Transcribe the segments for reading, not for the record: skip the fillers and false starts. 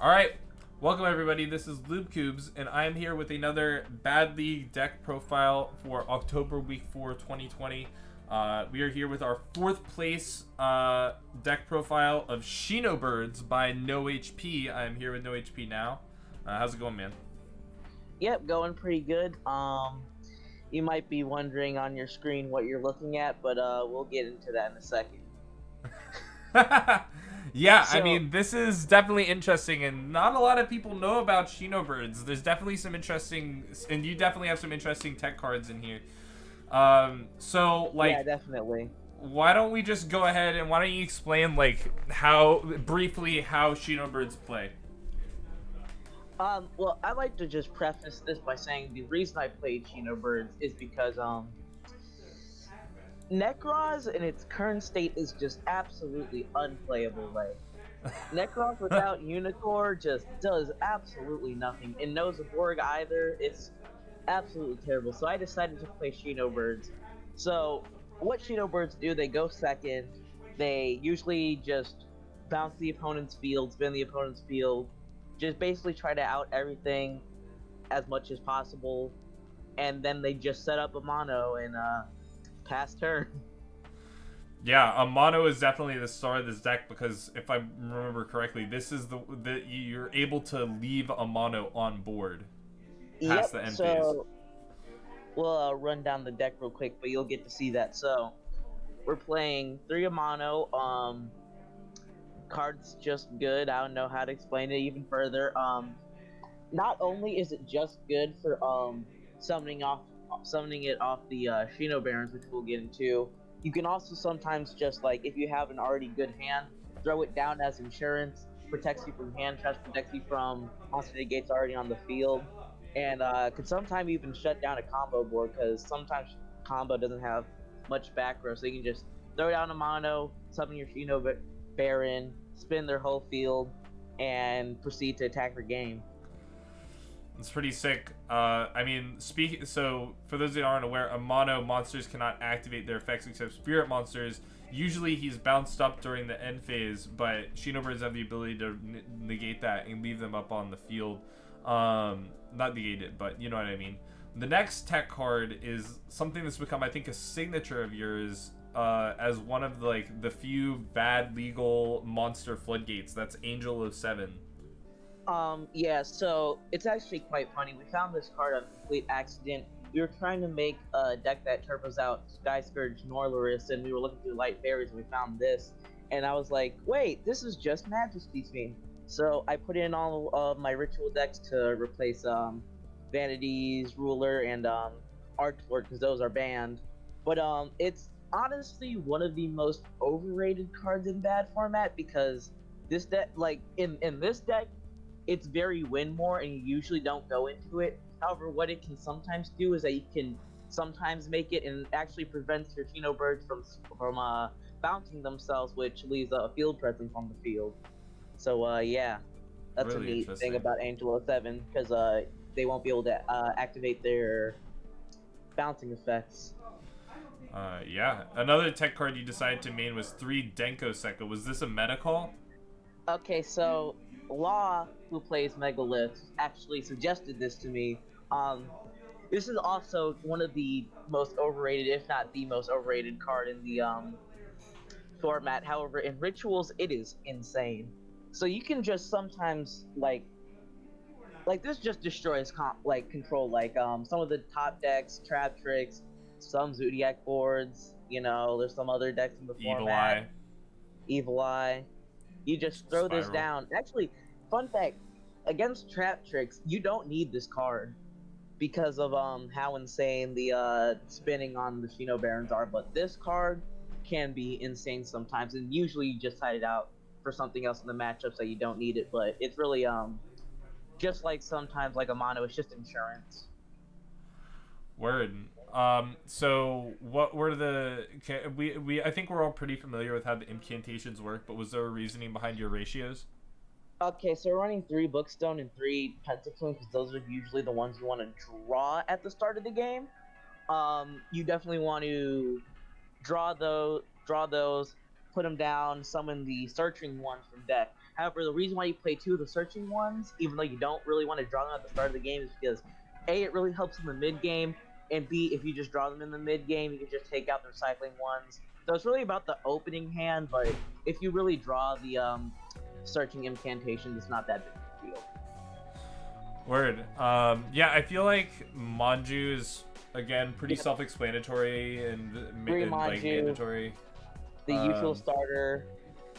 All right, welcome everybody. This is Lube Cubes, and I'm here with another B.A.D deck profile for October Week 4, 2020. We are here with our fourth place deck profile of Shinobirds by Nohhp. I'm here with Nohhp now. How's it going, man? Yep, going pretty good. You might be wondering on your screen what you're looking at, but we'll get into that in a second. Yeah, I So, mean, this is definitely interesting, and not a lot of people know about Shinobirds. There's definitely some interesting, and you definitely have some interesting tech cards in here. So yeah, like, definitely. why don't we just go ahead and why don't you explain like how briefly how Shinobirds play? Well, I'd like to just preface this by saying the reason I played Shinobirds is because Necroz in its current state is just absolutely unplayable. Like Necroz without Unicorn just does absolutely nothing, and no Zaborg either. It's absolutely terrible. So I decided to play Shinobirds. So what Shinobirds do, they go second. They usually just bounce the opponent's field, spin the opponent's field, just basically try to out everything as much as possible, and then they just set up a mono and pass turn. Yeah, a mono is definitely the star of this deck because if I remember correctly, this is the you're able to leave a mono on board past Yep. the end phase. So we'll run down the deck real quick, but you'll get to see that. So we're playing 3 of mono. Card's just good. I don't know how to explain it even further. Not only is it just good for summoning it off the Shino Barons, which we'll get into. You can also sometimes just like if you have an already good hand, throw it down as insurance, protects you from hand traps, protects you from monster negates already on the field, and could sometimes even shut down a combo board because sometimes combo doesn't have much back row, so you can just throw down a mono, summon your Shino Baron, spin their whole field, and proceed to attack for game. It's pretty sick. I mean, so for those that aren't aware, a mono monsters cannot activate their effects except spirit monsters. Usually he's bounced up during the end phase, but Shinobirds have the ability to negate that and leave them up on the field. Not negate it, but you know what I mean. The next tech card is something that's become, I think, a signature of yours as one of the few bad legal monster floodgates. That's Angel 07. Yeah, so it's actually quite funny. We found this card on complete accident. We were trying to make a deck that turbos out Sky Scourge Norlaris, and we were looking through Light Fairies, and we found this. And I was like, wait, this is just Majesty's Fiend. So I put in all of my ritual decks to replace Vanity's Ruler and Archlord, because those are banned. But it's honestly one of the most overrated cards in bad format, because this deck, like in this deck, it's very win more and you usually don't go into it. However, what it can sometimes do is that you can sometimes make it and actually prevents your Chino birds from bouncing themselves, which leaves a field presence on the field. So yeah, that's a Really neat thing interesting. about Angel 07 because they won't be able to activate their bouncing effects. Yeah. Another tech card you decided to main was 3 Denko Sekka. Was this a meta call? Okay, so Law, who plays Megalith, actually suggested this to me. This is also one of the most overrated, if not the most overrated card in the format. However, in rituals, it is insane. So you can just sometimes like this just destroys control. Like some of the top decks, Trap Tricks, some Zodiac boards. You know, there's some other decks in the Evil format. Eye. Evil Eye. You just throw this Spiral. down. Actually, fun fact: against Trap Tricks, you don't need this card because of how insane the spinning on the Shino Barons are. But this card can be insane sometimes, and usually you just hide it out for something else in the matchup so you don't need it. But it's really just like sometimes like a mono, it's just insurance. Word. So what were we I think we're all pretty familiar with how the incantations work, but was there a reasoning behind your ratios? Okay, so we're running 3 Bookstone and 3 Pentacles because those are usually the ones you want to draw at the start of the game. You definitely want to draw those, put them down, summon the searching ones from deck. However, the reason why you play 2 of the searching ones, even though you don't really want to draw them at the start of the game, is because A, it really helps in the mid game, and B, if you just draw them in the mid game, you can just take out the recycling ones. So it's really about the opening hand, but if you really draw the searching incantation, it's not that big of a deal. Word. Yeah, I feel like Manju is again pretty self-explanatory and like mandatory. The usual starter.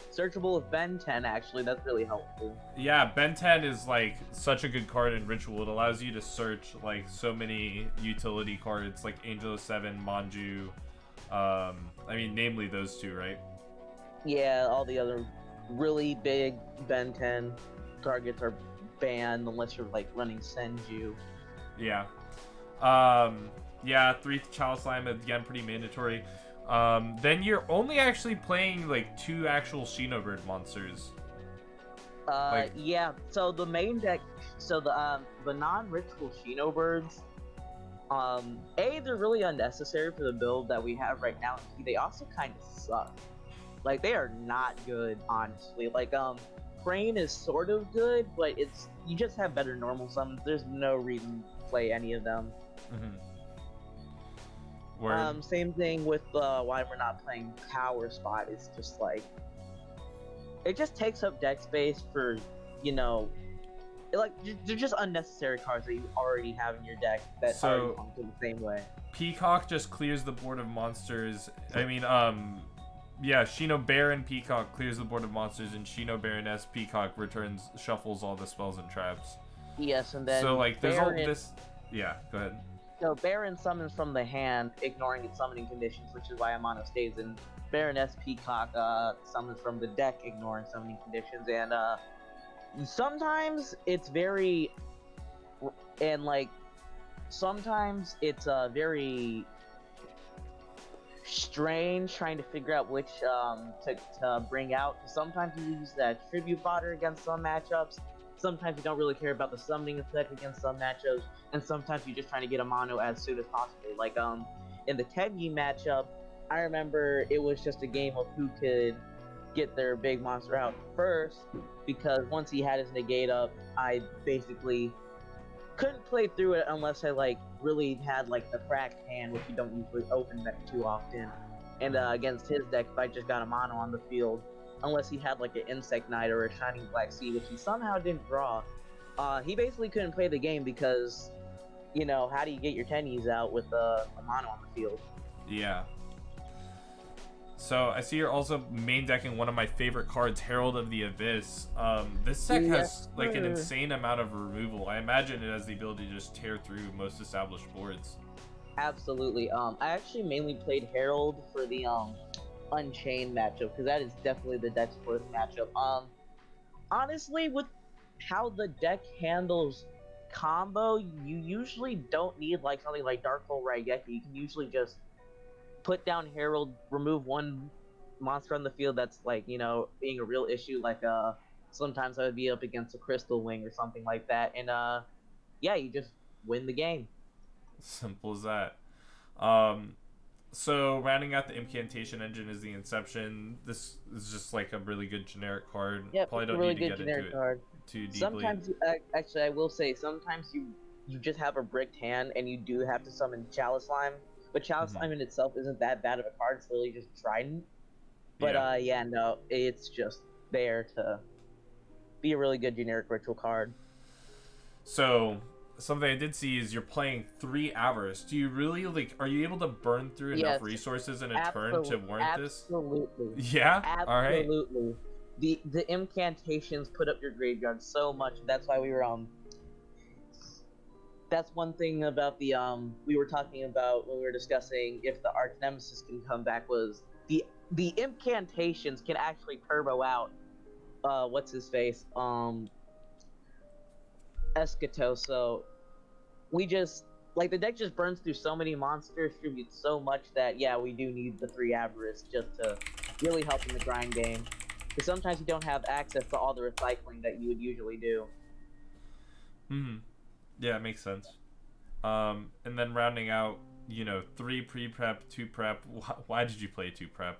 Searchable with Ben 10, actually, that's really helpful. Yeah, Ben 10 is like such a good card in Ritual. It allows you to search like so many utility cards like Angel of 7, Manju. I mean, namely those two, right? Yeah, all the other really big Ben 10 targets are banned unless you're like running Senju. Yeah. Yeah, 3 Chalice Slime, again, pretty mandatory. Then you're only actually playing like 2 actual Shinobird monsters. Yeah. So the main deck, so the non-ritual Shinobirds, they're really unnecessary for the build that we have right now. And they also kind of suck. Like they are not good, honestly. Like Crane is sort of good, but you just have better normal summons. There's no reason to play any of them. Same thing with why we're not playing Power Spot. It's just like it just takes up deck space for, like they're just unnecessary cards that you already have in your deck that already function the same way. Peacock just clears the board of monsters. I mean, yeah, Shino Baron Peacock clears the board of monsters, and Shino Baroness Peacock shuffles all the spells and traps. Yes, and then so like there's all this. Yeah, go ahead. So Baron summons from the hand, ignoring its summoning conditions, which is why Amano stays in. Baroness Peacock summons from the deck, ignoring summoning conditions, and sometimes it's very, sometimes it's very strange trying to figure out which to bring out. Sometimes you use that tribute fodder against some matchups. Sometimes you don't really care about the summoning effect against some matchups, and sometimes you're just trying to get a mono as soon as possible. Like in the Tengi matchup, I remember it was just a game of who could get their big monster out first, because once he had his negate up, I basically couldn't play through it unless I really had the cracked hand, which you don't usually open that too often. And against his deck, if I just got a mono on the field, unless he had an Insect Knight or a Shining Black Sea, which he somehow didn't draw, he basically couldn't play the game because, how do you get your tennies out with a mono on the field? Yeah. So I see you're also main decking one of my favorite cards, Herald of the Abyss. This deck has an insane amount of removal. I imagine it has the ability to just tear through most established boards. Absolutely. I actually mainly played Herald for the Unchained matchup, because that is definitely the deck's worst matchup. Honestly, with how the deck handles combo, you usually don't need something like Dark Hole Raigeki. You can usually just put down Herald, remove one monster on the field that's being a real issue. Sometimes I would be up against a Crystal Wing or something like that, and yeah, you just win the game. Simple as that. So rounding out the incantation engine is the Inception. This is just a really good generic card. Yeah, probably don't really need to good get generic into card. it too deeply. Sometimes, actually, I will say, sometimes you just have a bricked hand and you do have to summon Chalice Slime, but Chalice Slime in itself isn't that bad of a card. It's really just Trident. But yeah, no, it's just there to be a really good generic ritual card. So something I did see is you're playing 3 Avarice. Do you really are you able to burn through enough resources in a turn to warrant this? Absolutely. Yeah? Absolutely. All right. The incantations put up your graveyard so much. That's why we were that's one thing about the we were talking about when we were discussing if the Arch Nemesis can come back, was the incantations can actually turbo out what's his face? Escato. So we just the deck just burns through so many monsters, tributes so much that yeah, we do need the 3 Avarice just to really help in the grind game. Because sometimes you don't have access to all the recycling that you would usually do. Yeah, it makes sense. And then rounding out, 3 pre-prep, 2 prep. Why did you play 2 prep?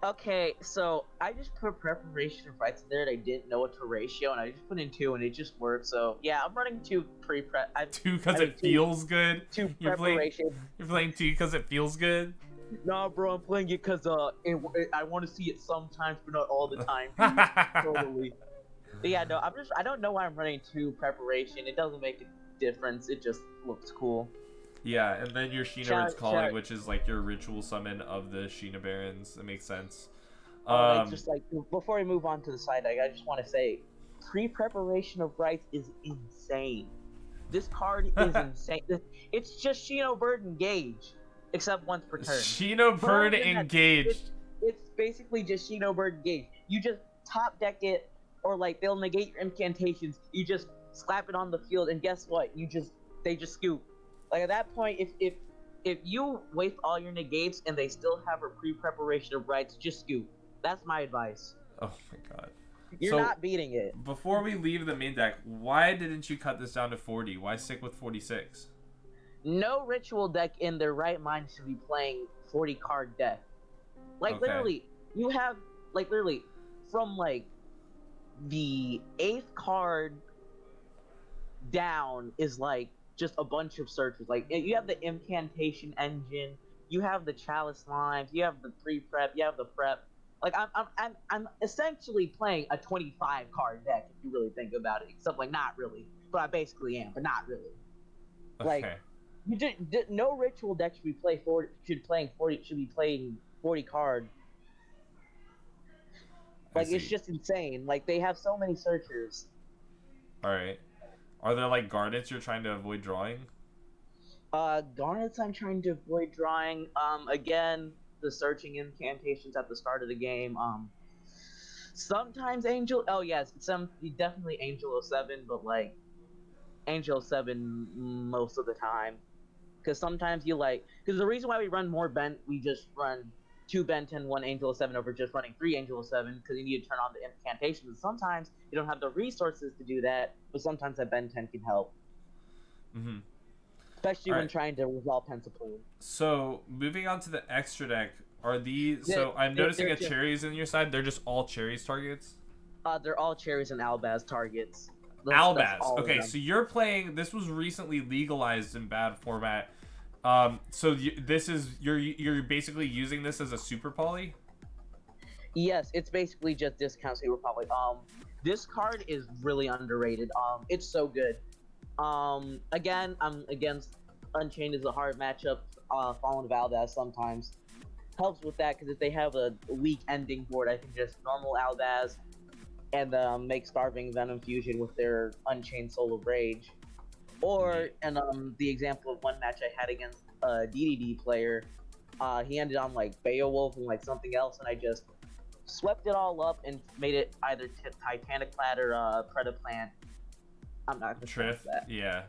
Okay, so I just put preparation of rights in there and I didn't know what to ratio, and I just put in 2 and it just worked. So yeah, I'm running 2 pre-prep. Two because I mean it 2 feels good. 2 You're playing. preparation. You're playing two because it feels good. Nah, bro, I'm playing it because I want to see it sometimes, but not all the time. Totally. But yeah, no, I don't know why I'm running 2 preparation. It doesn't make a difference. It just looks cool. Yeah, and then your Shinobird's Shout, calling, shout. which is like your ritual summon of the Shinobarons. It makes sense. It's just like before we move on to the side deck, I just want to say, pre-preparation of rights is insane. This card is insane. It's just Shinobird engage, except once per turn. But other Shinobird than that, engaged. it's basically just Shinobird engage. You just top deck it, or like they'll negate your incantations. You just slap it on the field, and guess what? They just scoop. Like at that point, if you waste all your negates and they still have a pre-preparation of rights, just scoop. That's my advice. Oh my god. You're not beating it. Before we leave the main deck, why didn't you cut this down to 40? Why stick with 46? No ritual deck in their right mind should be playing 40 card deck. Like Okay. literally, you have like literally from like the 8th card down is like just a bunch of searches. Like you have the incantation engine, you have the chalice limes, you have the pre-prep, you have the prep. Like I'm essentially playing a 25 card deck if you really think about it. Except like not really, but I basically am, but not really. Like Okay. you just no ritual deck should be playing 40 card. Like it's just insane. Like they have so many searchers. Alright. Are there like garnets you're trying to avoid drawing? Garnets I'm trying to avoid drawing. Again, the searching incantations at the start of the game. Sometimes Angel. Oh yes, definitely Angel 07, but like Angel 7 most of the time. Because sometimes because the reason why we run more we just run 2 Ben 10, 1 Angel 7 over just running 3 Angel 7, because you need to turn on the incantations. And sometimes you don't have the resources to do that, but sometimes that Ben 10 can help. Mm-hmm. Especially when trying to resolve Pencil Plume. So, moving on to the extra deck, are these... Yeah, so, I'm noticing they're cherries in your side. They're just all cherries targets? They're all cherries and Albaz targets. Albaz. Okay, so you're playing... This was recently legalized in bad format. So this is... You're basically using this as a super poly? Yes, it's basically just discount super poly. This card is really underrated. It's so good. Again, I'm against Unchained is a hard matchup. Fallen of Albaz sometimes helps with that, because if they have a weak ending board, I can just normal Albaz and make Starving Venom Fusion with their Unchained Soul of Rage. Or, and the example of one match I had against a DDD player, he ended on like Beowulf and like something else, and I just swept it all up and made it either Titanic Plat or Predaplant. I'm not gonna Triff, that. yeah.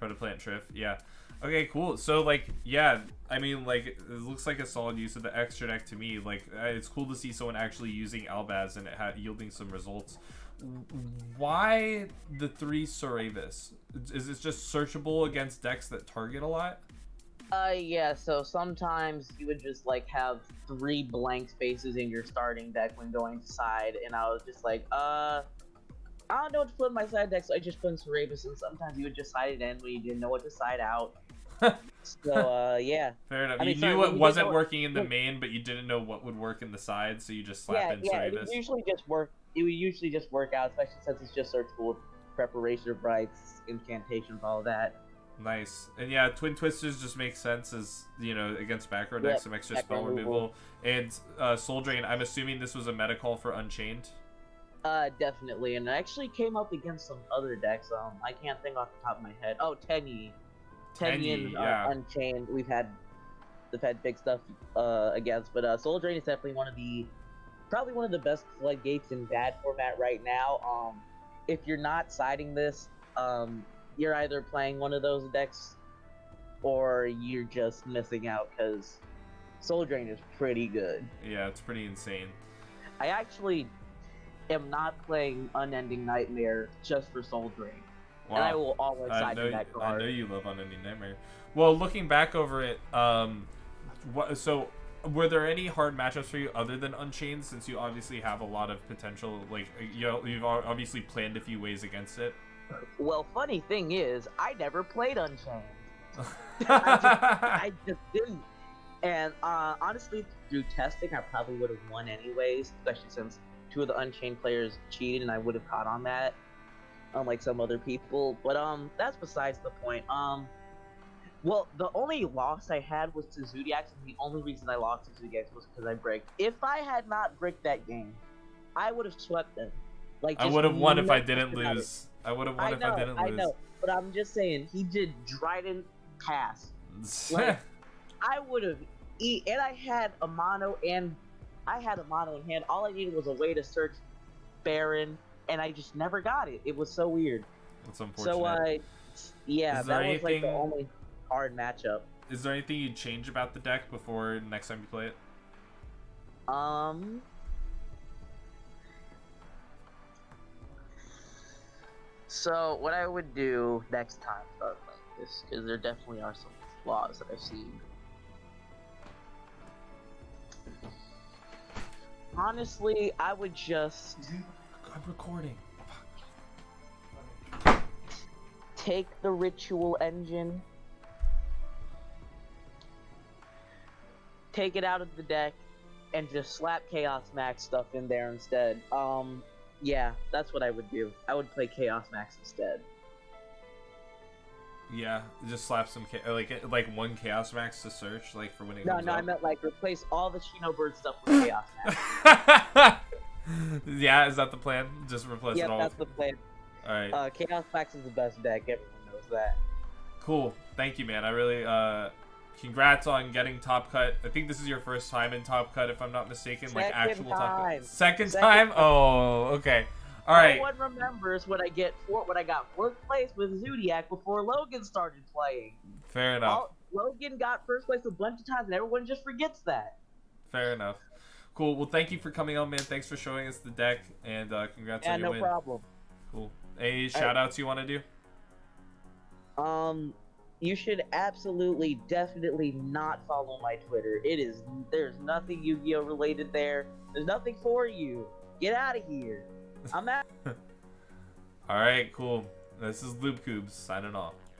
Predaplant Triff, yeah. Okay, cool. So, like, yeah, I mean, like, it looks like a solid use of the extra deck to me. Like, it's cool to see someone actually using Albaz and it yielding some results. Why the 3 Soravis? Is this just searchable against decks that target a lot? Yeah, so sometimes you would just, like, have 3 blank spaces in your starting deck when going to side, and I was just like, I don't know what to put in my side deck, so I just put in Soravis, and sometimes you would just side it in when you didn't know what to side out. So, yeah. Fair enough. I mean, you knew what you wasn't working in the main, but you didn't know what would work in the side, so you just slap in Soravis. Yeah, it would usually just work out, especially since it's just searchable with preparation of rights, incantations, all that. Nice. And yeah, Twin Twisters just makes sense as, you know, against back row decks, some extra spell removal. And Soul Drain, I'm assuming this was a meta call for Unchained? Definitely. And it actually came up against some other decks. I can't think off the top of my head. Oh, Tenyi. Tenyi and Unchained, we've had big stuff against. But Soul Drain is definitely probably one of the best floodgates in bad format right now. If you're not siding this, you're either playing one of those decks or you're just missing out, because Soul Drain is pretty good. Yeah, it's pretty insane. I actually am not playing Unending Nightmare just for Soul Drain. Wow. And I will always side in that card. I know you love Unending Nightmare. Well, looking back over it, so were there any hard matchups for you other than Unchained, since you obviously have a lot of potential, like, you've obviously planned a few ways against it? Well, funny thing is, I never played Unchained. I just didn't. And honestly, through testing, I probably would have won anyways, especially since 2 of the Unchained players cheated, and I would have caught on that, unlike some other people. But that's besides the point. Well, the only loss I had was to Zodiacs, and the only reason I lost to Zodiacs was because I bricked. If I had not bricked that game, I would have swept them. Like, I would have won if I didn't lose. I would have won if I didn't lose. I know, but I'm just saying, he did Dryden pass. Like, I would have and I had a mono in hand. All I needed was a way to search Baron, and I just never got it. It was so weird. That's unfortunate. So yeah, that was like the only hard matchup. Is there anything you'd change about the deck before next time you play it? So what I would do next time about this, because there definitely are some flaws that I've seen. Honestly, I would just... I'm recording. Take the ritual engine, take it out of the deck, and just slap Chaos Max stuff in there instead. Yeah, that's what I would do. I would play Chaos Max instead. Yeah, just slap some like one Chaos Max to search, like, for when it comes No, up. I meant like replace all the Shinobird stuff with Chaos Max. Yeah, is that the plan? Just replace it all. Yeah, that's the plan. Alright. Chaos Max is the best deck. Everyone knows that. Cool. Thank you, man. I really, congrats on getting Top Cut. I think this is your first time in Top Cut, if I'm not mistaken. Like, actual Top Cut. Second time? Oh, okay. Alright. No one remembers when I got fourth place with Zodiac before Logan started playing. Fair enough. Logan got first place a bunch of times, and everyone just forgets that. Fair enough. Cool. Well, thank you for coming on, man. Thanks for showing us the deck, and congrats on your win. Yeah, no problem. Cool. Any shout-outs you want to do? You should absolutely, definitely not follow my Twitter. There's nothing Yu-Gi-Oh related there. There's nothing for you. Get out of here. I'm out. Alright, cool. This is Loop Cubes signing off.